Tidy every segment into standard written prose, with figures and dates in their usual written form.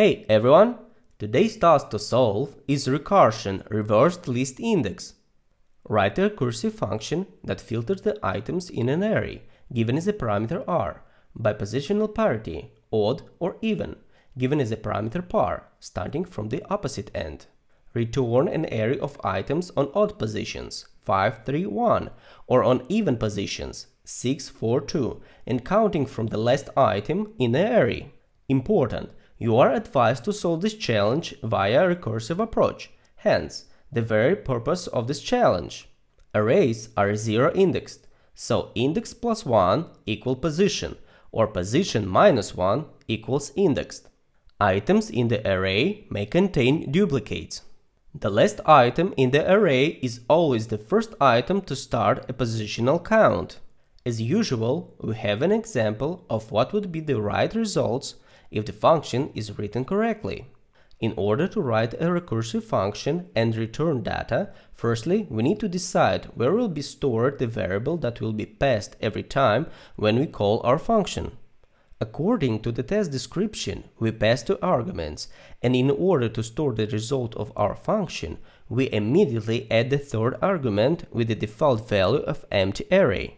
Hey everyone! Today's task to solve is recursion reversed list index. Write a recursive function that filters the items in an array, given as a parameter r, by positional parity, odd or even, given as a parameter par, starting from the opposite end. Return an array of items on odd positions, 5, 3, 1, or on even positions, 6, 4, 2, and counting from the last item in the array. Important! You are advised to solve this challenge via a recursive approach, hence, the very purpose of this challenge. Arrays are zero indexed, so index plus 1 equal position, or position minus 1 equals indexed. Items in the array may contain duplicates. The last item in the array is always the first item to start a positional count. As usual, we have an example of what would be the right results if the function is written correctly. In order to write a recursive function and return data, firstly, we need to decide where will be stored the variable that will be passed every time when we call our function. According to the test description, we pass two arguments, and in order to store the result of our function, we immediately add the third argument with the default value of empty array.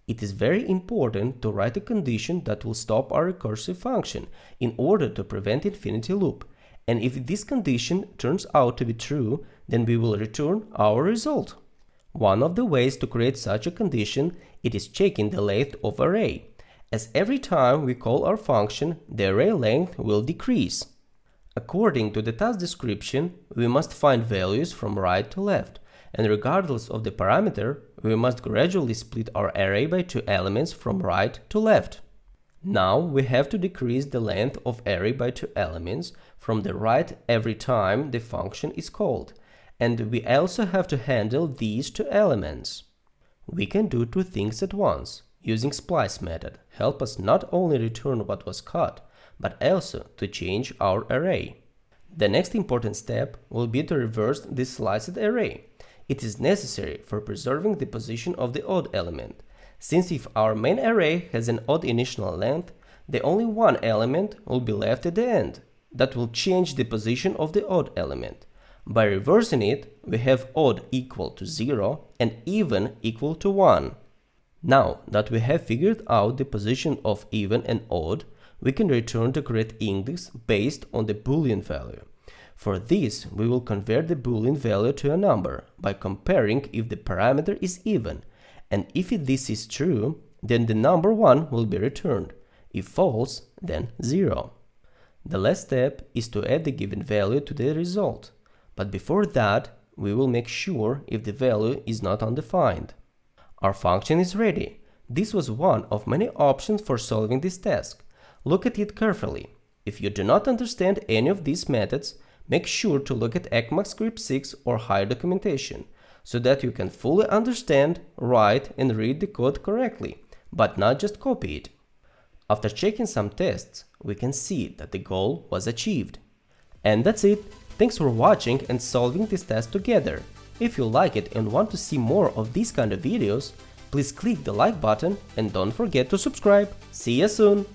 It is very important to write a condition that will stop our recursive function in order to prevent infinity loop, and if this condition turns out to be true, then we will return our result. One of the ways to create such a condition is checking the length of array, as every time we call our function, the array length will decrease. According to the task description, we must find values from right to left, and regardless of the parameter, we must gradually split our array by two elements from right to left. Now we have to decrease the length of array by two elements from the right every time the function is called, and we also have to handle these two elements. We can do two things at once. Using splice method help us not only return what was cut, but also to change our array. The next important step will be to reverse this sliced array. It is necessary for preserving the position of the odd element, since if our main array has an odd initial length, the only one element will be left at the end. That will change the position of the odd element. By reversing it, we have odd equal to 0 and even equal to 1. Now that we have figured out the position of even and odd, we can return the correct index based on the Boolean value. For this, we will convert the Boolean value to a number by comparing if the parameter is even, and if this is true, then the number 1 will be returned. If false, then 0. The last step is to add the given value to the result, but before that, we will make sure if the value is not undefined. Our function is ready. This was one of many options for solving this task. Look at it carefully. If you do not understand any of these methods, make sure to look at ECMAScript 6 or higher documentation, so that you can fully understand, write and read the code correctly, but not just copy it. After checking some tests, we can see that the goal was achieved. And that's it. Thanks for watching and solving this task together. If you like it and want to see more of these kind of videos, please click the like button and don't forget to subscribe. See you soon!